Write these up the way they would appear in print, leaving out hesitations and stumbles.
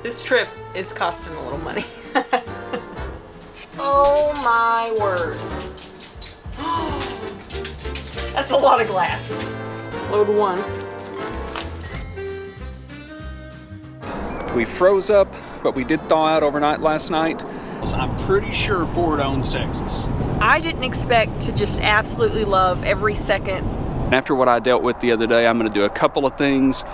This trip is costing a little money. Oh my word. That's a lot of glass. Load one. We froze up, but we did thaw out overnight last night. I'm pretty sure Ford owns Texas. I didn't expect to just absolutely love every second. After what I dealt with the other day, I'm gonna do a couple of things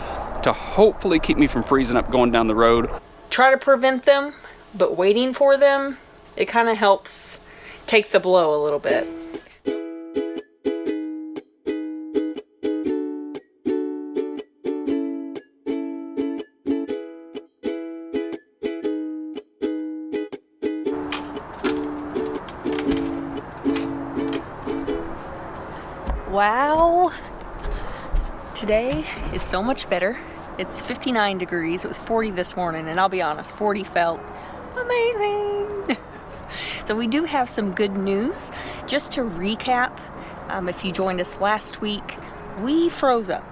to hopefully keep me from freezing up going down the road. Try to prevent them, but waiting for them, it kind of helps take the blow a little bit. Wow, today is so much better. It's 59 degrees, it was 40 this morning, and I'll be honest, 40 felt amazing. So we do have some good news. Just to recap, if you joined us last week, we froze up.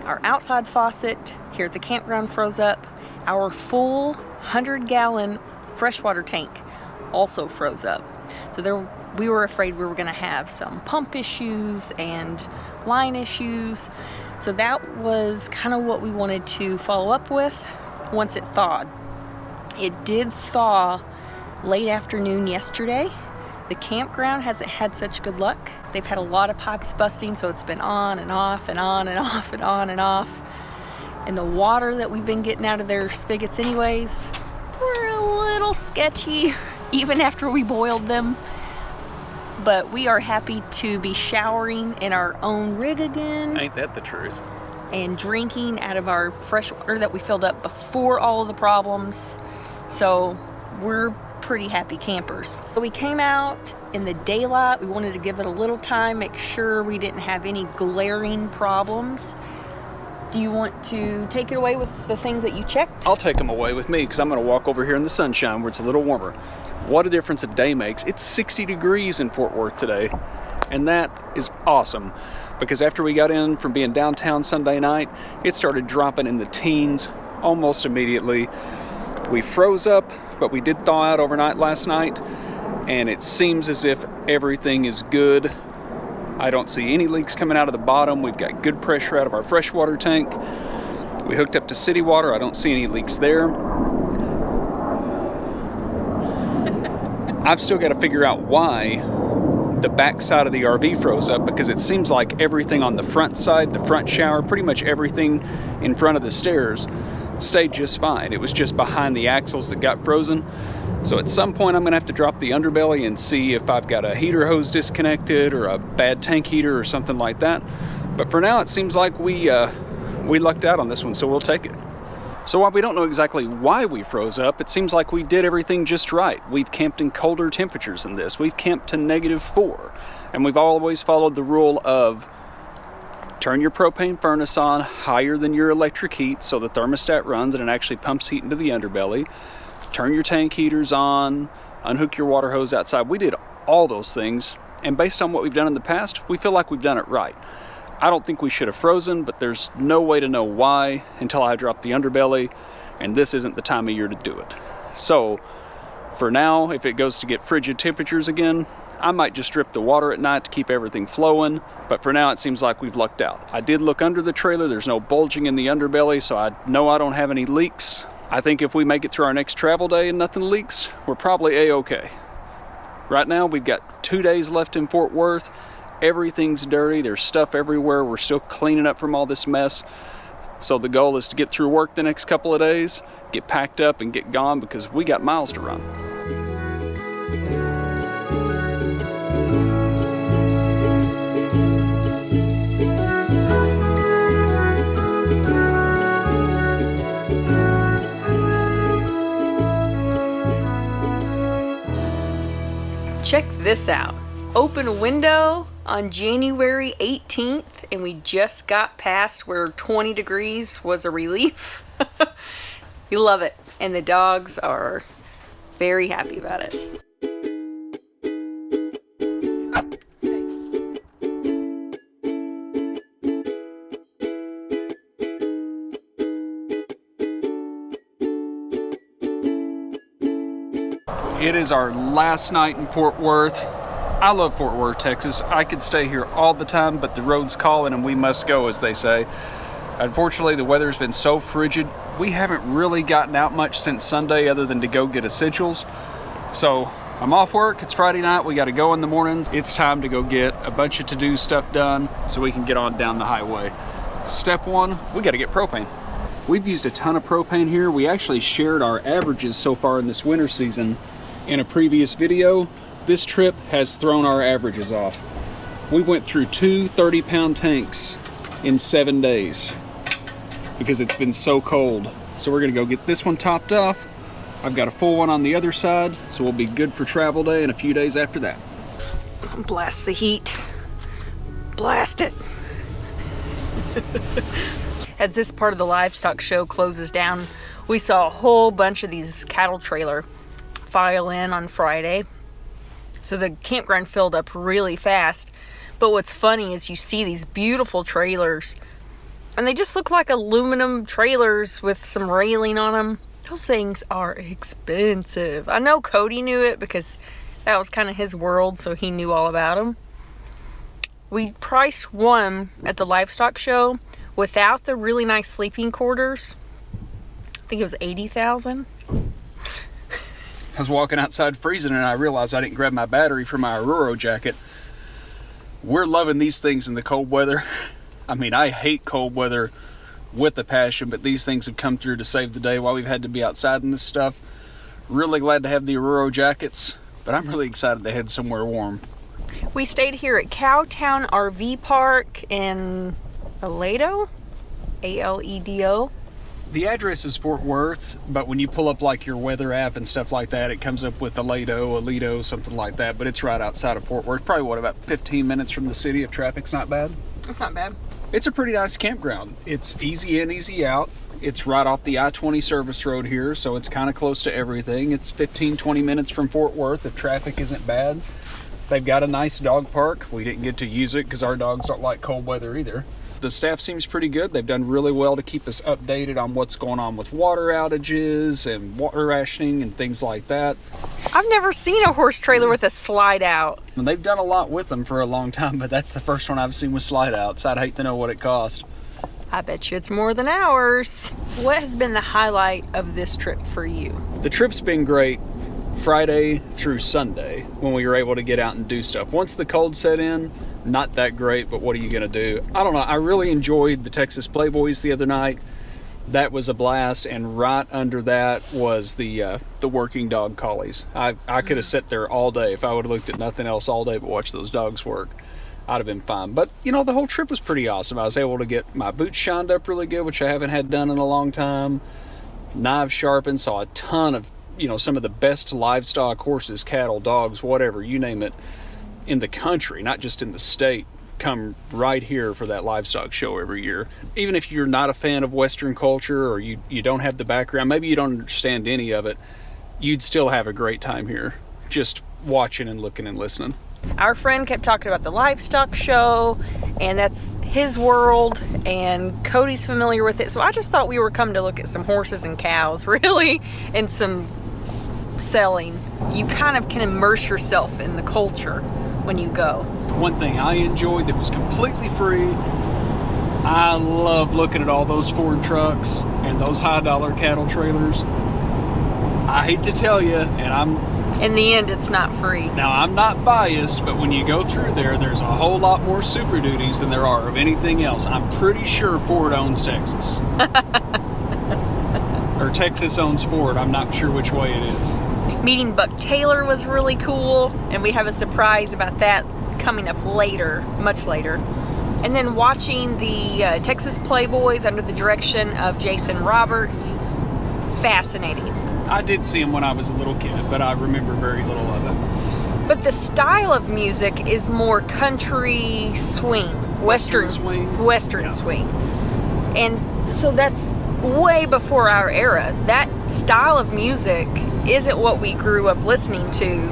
Our outside faucet here at the campground froze up. Our full 100-gallon freshwater tank also froze up. So we were afraid we were gonna have some pump issues and line issues. So that was kind of what we wanted to follow up with once it thawed. It did thaw late afternoon yesterday. The campground hasn't had such good luck. They've had a lot of pipes busting, so it's been on and off and on and off and on and off. And the water that we've been getting out of their spigots anyways, were a little sketchy even after we boiled them. But we are happy to be showering in our own rig again. Ain't that the truth? And drinking out of our fresh water that we filled up before all of the problems. So we're pretty happy campers. We came out in the daylight. We wanted to give it a little time, make sure we didn't have any glaring problems. Do you want to take it away with the things that you checked? I'll take them away with me because I'm gonna walk over here in the sunshine where it's a little warmer. What a difference a day makes. It's 60 degrees in Fort Worth today, and that is awesome because after we got in from being downtown Sunday night, it started dropping in the teens almost immediately. We froze up, but we did thaw out overnight last night, and it seems as if everything is good. I don't see any leaks coming out of the bottom. We've got good pressure out of our freshwater tank. We hooked up to city water. I don't see any leaks there. I've still got to figure out why the back side of the RV froze up, because it seems like everything on the front side, the front shower, pretty much everything in front of the stairs stayed just fine. It was just behind the axles that got frozen. So at some point I'm gonna have to drop the underbelly and see if I've got a heater hose disconnected or a bad tank heater or something like that. But for now it seems like we lucked out on this one, so we'll take it. So while we don't know exactly why we froze up, it seems like we did everything just right. We've camped in colder temperatures than this. We've camped to -4, and we've always followed the rule of turn your propane furnace on higher than your electric heat so the thermostat runs and it actually pumps heat into the underbelly. Turn your tank heaters on, unhook your water hose outside. We did all those things, and based on what we've done in the past, we feel like we've done it right. I don't think we should have frozen, but there's no way to know why until I drop the underbelly, and this isn't the time of year to do it. So for now, if it goes to get frigid temperatures again, I might just strip the water at night to keep everything flowing, but for now it seems like we've lucked out. I did look under the trailer. There's no bulging in the underbelly, so I know I don't have any leaks. I think if we make it through our next travel day and nothing leaks, we're probably A-okay. Right now we've got 2 days left in Fort Worth. Everything's dirty, there's stuff everywhere. We're still cleaning up from all this mess. So the goal is to get through work the next couple of days, get packed up and get gone because we got miles to run. Check this out. Open window on January 18th, and we just got past where 20 degrees was a relief. You love it, and the dogs are very happy about it. It is our last night in Fort Worth. I love Fort Worth, Texas. I could stay here all the time, but the road's calling and we must go, as they say. Unfortunately, the weather's been so frigid. We haven't really gotten out much since Sunday other than to go get essentials. So I'm off work, it's Friday night, we gotta go in the mornings. It's time to go get a bunch of to-do stuff done so we can get on down the highway. Step one, we gotta get propane. We've used a ton of propane here. We actually shared our averages so far in this winter season in a previous video. This trip has thrown our averages off. We went through two 30-pound tanks in 7 days because it's been so cold. So we're gonna go get this one topped off. I've got a full one on the other side, so we'll be good for travel day and a few days after that. Blast the heat. Blast it. As this part of the livestock show closes down, we saw a whole bunch of these cattle trailer file in on Friday. So the campground filled up really fast. But what's funny is you see these beautiful trailers and they just look like aluminum trailers with some railing on them. Those things are expensive. I know Cody knew it because that was kind of his world, so he knew all about them. We priced one at the livestock show without the really nice sleeping quarters. I think it was $80,000. I was walking outside freezing and I realized I didn't grab my battery for my ORORO jacket. We're loving these things in the cold weather. I mean, I hate cold weather with a passion, but these things have come through to save the day while we've had to be outside in this stuff. Really glad to have the ORORO jackets, but I'm really excited to head somewhere warm. We stayed here at COWTOWN RV Park in Aledo, A-L-E-D-O. The address is Fort Worth, but when you pull up like your weather app and stuff like that, it comes up with Aledo, something like that, but it's right outside of Fort Worth. Probably, what, about 15 minutes from the city if traffic's not bad? It's not bad. It's a pretty nice campground. It's easy in, easy out. It's right off the I-20 service road here, so it's kind of close to everything. It's 15-20 minutes from Fort Worth if traffic isn't bad. They've got a nice dog park. We didn't get to use it because our dogs don't like cold weather either. The staff seems pretty good. They've done really well to keep us updated on what's going on with water outages and water rationing and things like that. I've never seen a horse trailer with a slide out. And they've done a lot with them for a long time, but that's the first one I've seen with slide outs. I'd hate to know what it cost. I bet you it's more than ours. What has been the highlight of this trip for you? The trip's been great Friday through Sunday when we were able to get out and do stuff. Once the cold set in, not that great, but what are you gonna do? I don't know. I really enjoyed the Texas Playboys the other night. That was a blast, and right under that was the working dog collies. I could have sat there all day if I would have looked at nothing else all day but watched those dogs work. I'd have been fine. But you know, the whole trip was pretty awesome. I was able to get my boots shined up really good, which I haven't had done in a long time. Knives sharpened, saw a ton of, you know, some of the best livestock, horses, cattle, dogs, whatever, you name it, in the country, not just in the state, come right here for that livestock show every year. Even if you're not a fan of Western culture or you don't have the background, maybe you don't understand any of it, you'd still have a great time here, just watching and looking and listening. Our friend kept talking about the livestock show, and that's his world, and Cody's familiar with it. So I just thought we were coming to look at some horses and cows, really, and some selling. You kind of can immerse yourself in the culture when you go. One thing I enjoyed that was completely free, I love looking at all those Ford trucks and those high-dollar cattle trailers. I hate to tell you, and in the end, it's not free. Now, I'm not biased, but when you go through there, there's a whole lot more Super Duties than there are of anything else. I'm pretty sure Ford owns Texas. Or Texas owns Ford. I'm not sure which way it is. Meeting Buck Taylor was really cool, and we have a surprise about that coming up later, much later. And then watching the Texas Playboys under the direction of Jason Roberts. Fascinating. I did see him when I was a little kid, but I remember very little of it. But the style of music is more country swing, Western swing. And so that's way before our era. That style of music isn't what we grew up listening to,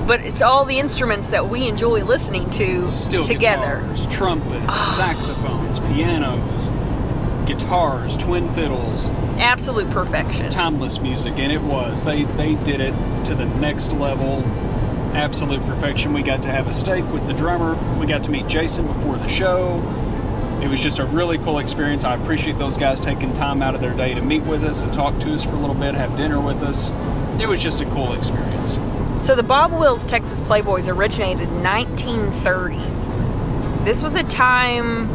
but it's all the instruments that we enjoy listening to Steel together. Guitars, trumpets, saxophones, pianos. guitars, twin fiddles. Absolute perfection. Timeless music, and it was. They did it to the next level. Absolute perfection. We got to have a steak with the drummer. We got to meet Jason before the show. It was just a really cool experience. I appreciate those guys taking time out of their day to meet with us and talk to us for a little bit, have dinner with us. It was just a cool experience. So the Bob Wills Texas Playboys originated in 1930s. This was a time,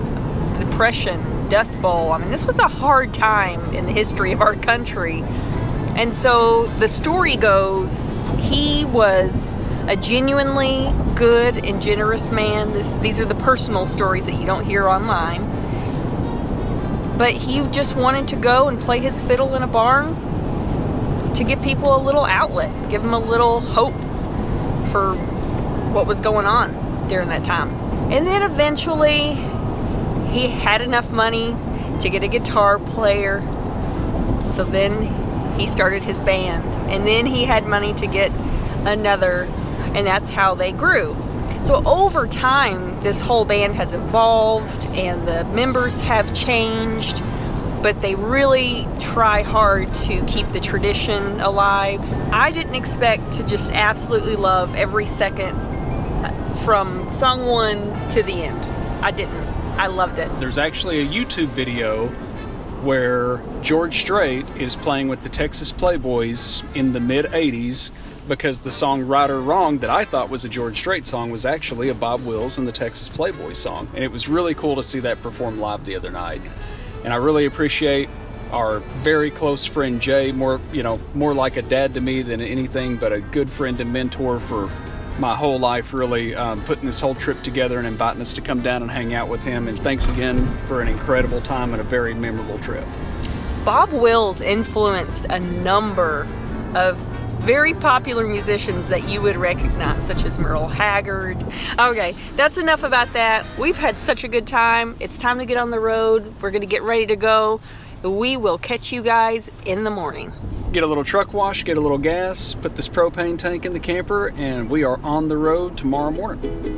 Depression, Dust Bowl. I mean, this was a hard time in the history of our country. And so the story goes, he was a genuinely good and generous man. These are the personal stories that you don't hear online. But he just wanted to go and play his fiddle in a barn to give people a little outlet, give them a little hope for what was going on during that time. And then eventually he had enough money to get a guitar player. So then he started his band. And then he had money to get another, and that's how they grew. So over time, this whole band has evolved and the members have changed, but they really try hard to keep the tradition alive. I didn't expect to just absolutely love every second from song 1 to the end. I didn't. I loved it. There's actually a YouTube video where George Strait is playing with the Texas Playboys in the mid-'80s, because the song Right or Wrong that I thought was a George Strait song was actually a Bob Wills and the Texas Playboys song. And it was really cool to see that performed live the other night. And I really appreciate our very close friend Jay, more like a dad to me than anything, but a good friend and mentor for my whole life, really, putting this whole trip together and inviting us to come down and hang out with him. And thanks again for an incredible time and a very memorable trip. Bob Wills influenced a number of very popular musicians that you would recognize, such as Merle Haggard. Okay, that's enough about that. We've had such a good time. It's time to get on the road. We're gonna get ready to go. We will catch you guys in the morning. Get a little truck wash, get a little gas, put this propane tank in the camper, and we are on the road tomorrow morning.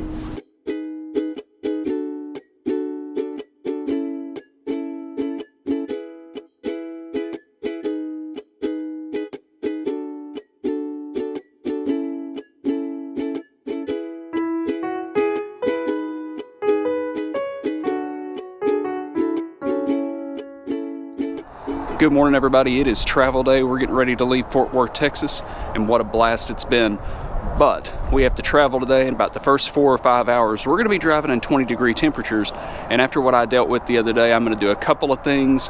Good morning, everybody. It is travel day. We're getting ready to leave Fort Worth, Texas, and what a blast it's been. But we have to travel today, and about the first 4 or 5 hours, we're going to be driving in 20-degree temperatures. And after what I dealt with the other day, I'm going to do a couple of things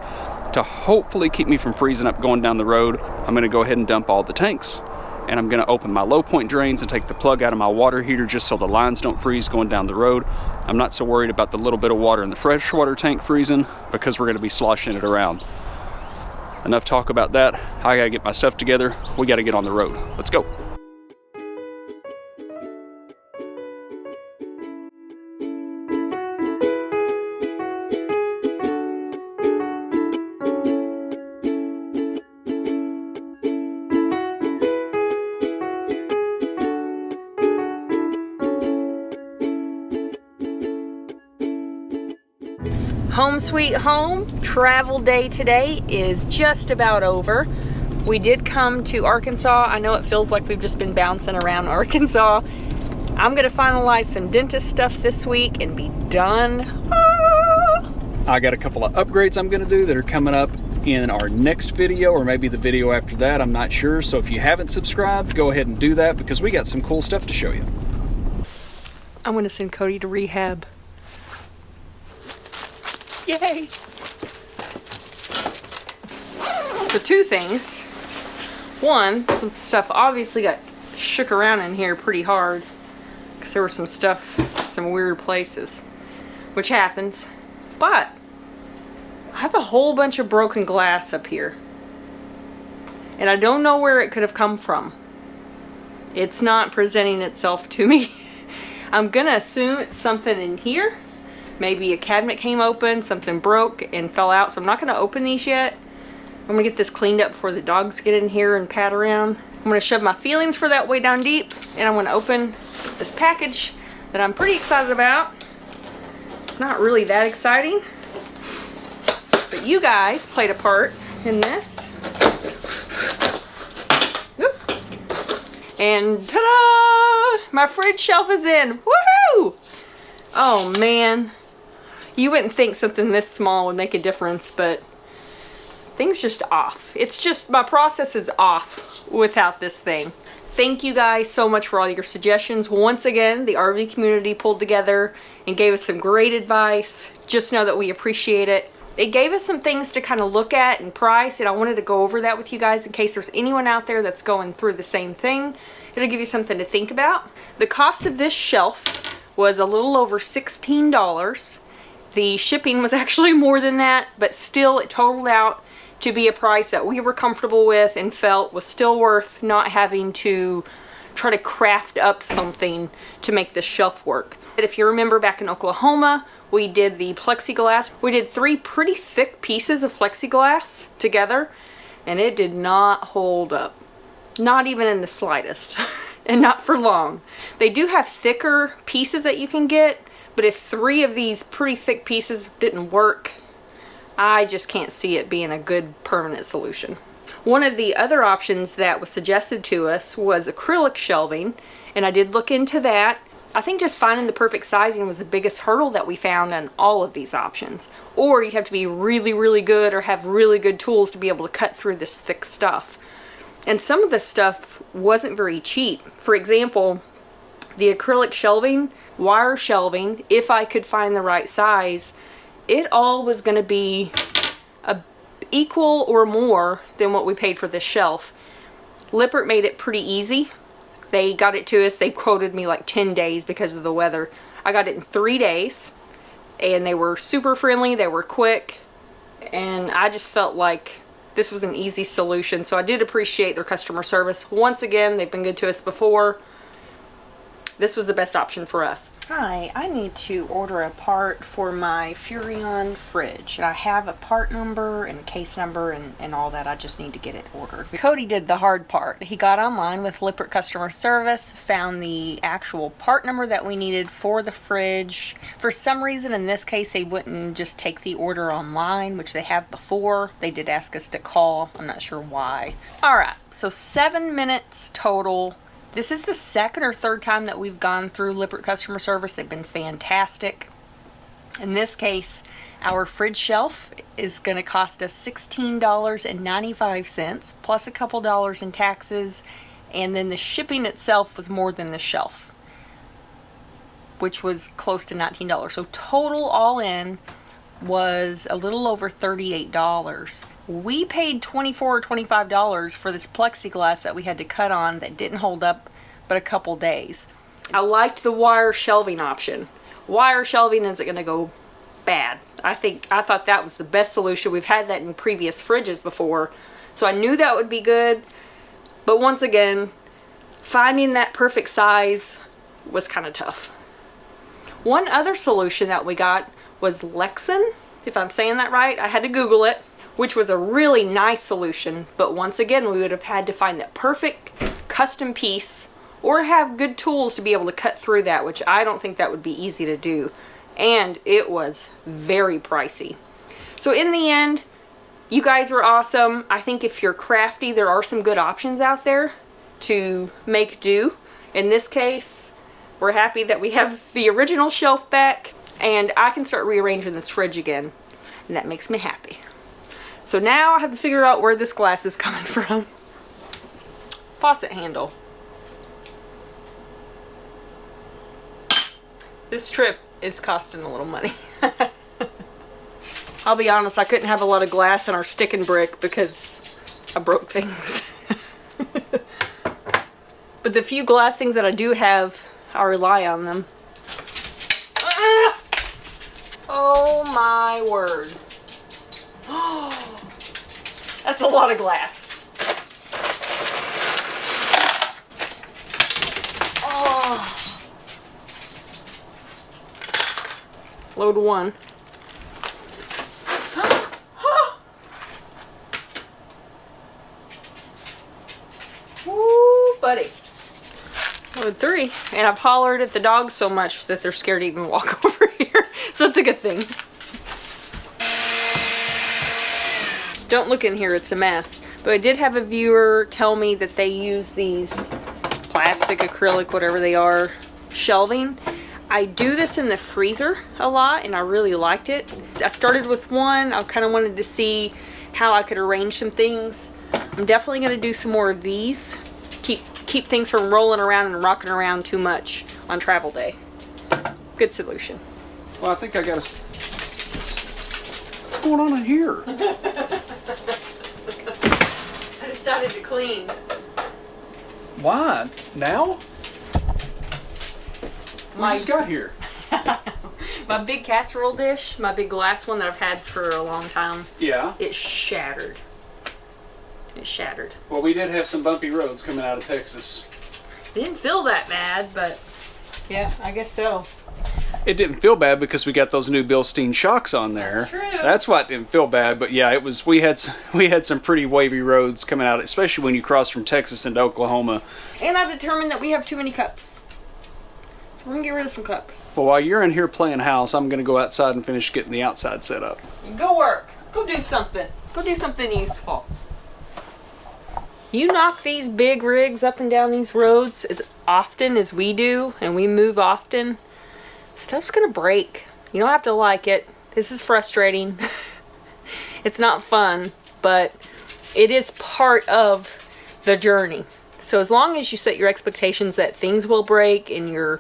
to hopefully keep me from freezing up going down the road. I'm going to go ahead and dump all the tanks, and I'm going to open my low point drains and take the plug out of my water heater just so the lines don't freeze going down the road. I'm not so worried about the little bit of water in the freshwater tank freezing, because we're going to be sloshing it around. Enough talk about that. I gotta get my stuff together. We gotta get on the road. Let's go. Home sweet home, travel day today is just about over. We did come to Arkansas. I know it feels like we've just been bouncing around Arkansas. I'm gonna finalize some dentist stuff this week and be done. I got a couple of upgrades I'm gonna do that are coming up in our next video, or maybe the video after that, I'm not sure. So if you haven't subscribed, go ahead and do that, because we got some cool stuff to show you. I'm gonna send Cody to rehab. Yay! So 2 things. One, some stuff obviously got shook around in here pretty hard because there was some stuff, some weird places, which happens. But I have a whole bunch of broken glass up here, and I don't know where it could have come from. It's not presenting itself to me. I'm gonna assume it's something in here. Maybe a cabinet came open, something broke and fell out, so I'm not going to open these yet. I'm going to get this cleaned up before the dogs get in here and pat around. I'm going to shove my feelings for that way down deep, and I'm going to open this package that I'm pretty excited about. It's not really that exciting, but But you guys played a part in this. Oop. And ta-da! My fridge shelf is in. Woohoo! Oh man. You wouldn't think something this small would make a difference, but things just off. It's just, my process is off without this thing. Thank you guys so much for all your suggestions. Once again, the RV community pulled together and gave us some great advice. Just know that we appreciate it. It gave us some things to kind of look at and price, and I wanted to go over that with you guys in case there's anyone out there that's going through the same thing. It'll give you something to think about. The cost of this shelf was a little over $16. The shipping was actually more than that, but still it totaled out to be a price that we were comfortable with and felt was still worth not having to try to craft up something to make this shelf work. If you remember back in Oklahoma, we did the plexiglass. We did 3 pretty thick pieces of plexiglass together, and it did not hold up. Not even in the slightest. And not for long. They do have thicker pieces that you can get, but if 3 of these pretty thick pieces didn't work, I just can't see it being a good permanent solution. One of the other options that was suggested to us was acrylic shelving, and I did look into that. I think just finding the perfect sizing was the biggest hurdle that we found on all of these options. Or you have to be really, really good or have really good tools to be able to cut through this thick stuff. And some of this stuff wasn't very cheap. For example, the acrylic shelving, wire shelving, if I could find the right size, it all was going to be equal or more than what we paid for this shelf. Lippert made it pretty easy. They got it to us. They quoted me like 10 days because of the weather. I got it in 3 days, and they were super friendly. They were quick, and I just felt like this was an easy solution. So I did appreciate their customer service. Once again, they've been good to us before. This was the best option for us. Hi, I need to order a part for my Furrion fridge. I have a part number and case number and all that. I just need to get it ordered. Cody did the hard part. He got online with Lippert customer service, found the actual part number that we needed for the fridge. For some reason, in this case, they wouldn't just take the order online, which they have before. They did ask us to call. I'm not sure why. All right, so 7 minutes total. This is the second or third time that we've gone through Lippert customer service. They've been fantastic. In this case, our fridge shelf is going to cost us $16.95 plus a couple dollars in taxes, and then the shipping itself was more than the shelf, which was close to $19. So total all in was a little over $38. We paid $24 or $25 for this plexiglass that we had to cut on that didn't hold up but a couple days. I liked the wire shelving option. Wire shelving isn't going to go bad. I thought that was the best solution. We've had that in previous fridges before, so I knew that would be good. But once again, finding that perfect size was kind of tough. One other solution that we got was Lexan, if I'm saying that right. I had to Google it, which was a really nice solution, but once again we would have had to find that perfect custom piece or have good tools to be able to cut through that, which I don't think that would be easy to do, and it was very pricey. So in the end, you guys were awesome. I think if you're crafty, there are some good options out there to make do. In this case, we're happy that we have the original shelf back, and I can start rearranging this fridge again, and that makes me happy. So now I have to figure out where this glass is coming from. Faucet handle. This trip is costing a little money. I'll be honest, I couldn't have a lot of glass in our stick and brick because I broke things. But the few glass things that I do have, I rely on them. Ah! Oh my word. That's a lot of glass. Oh. Load 1. Woo, buddy. Load 3. And I've hollered at the dogs so much that they're scared to even walk over here. So it's a good thing. Don't look in here, it's a mess. But I did have a viewer tell me that they use these plastic, acrylic, whatever they are, shelving. I do this in the freezer a lot and I really liked it. I started with one. I kind of wanted to see how I could arrange some things. I'm definitely going to do some more of these. Keep things from rolling around and rocking around too much on travel day. Good solution. Well, I think I got a... What's going on in here? I decided to clean. Why? Now? We just got here. My big casserole dish, my big glass one that I've had for a long time. Yeah. It shattered. It shattered. Well, we did have some bumpy roads coming out of Texas. It didn't feel that bad, but yeah, I guess so. It didn't feel bad because we got those new BILSTEIN shocks on there. That's true. That's why it didn't feel bad. But yeah, it was. We had some pretty wavy roads coming out, especially when you cross from Texas into Oklahoma. And I've determined that we have too many cups. So we're gonna get rid of some cups. Well, while you're in here playing house, I'm gonna go outside and finish getting the outside set up. Go work. Go do something. Go do something useful. You knock these big rigs up and down these roads as often as we do, and we move often, stuff's gonna break. You don't have to like it. This is frustrating. It's not fun, but it is part of the journey. So as long as you set your expectations that things will break and you're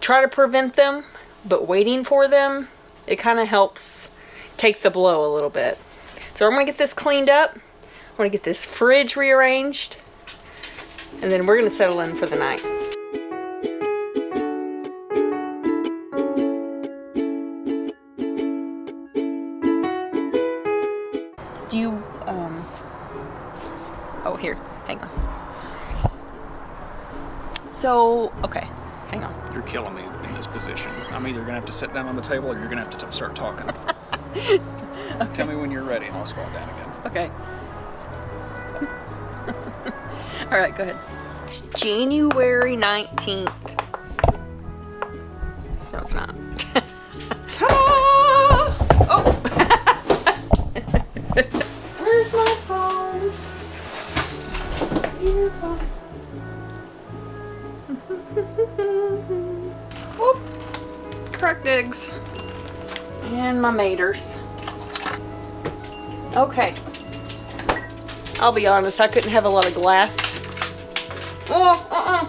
try to prevent them, but waiting for them, it kind of helps take the blow a little bit. So I'm gonna get this cleaned up. I'm gonna get this fridge rearranged, and then we're gonna settle in for the night. Do you, oh, here, hang on. So, okay, hang on. You're killing me in this position. I'm either gonna have to sit down on the table or you're gonna have to start talking. Okay. Tell me when you're ready and I'll squat down again. Okay. All right, go ahead. It's January 19th. No, it's not. Ta-da! Oh! Where's my phone? Your phone. Whoop. Cracked eggs. And my maters. Okay. I'll be honest, I couldn't have a lot of glass. Oh, oh,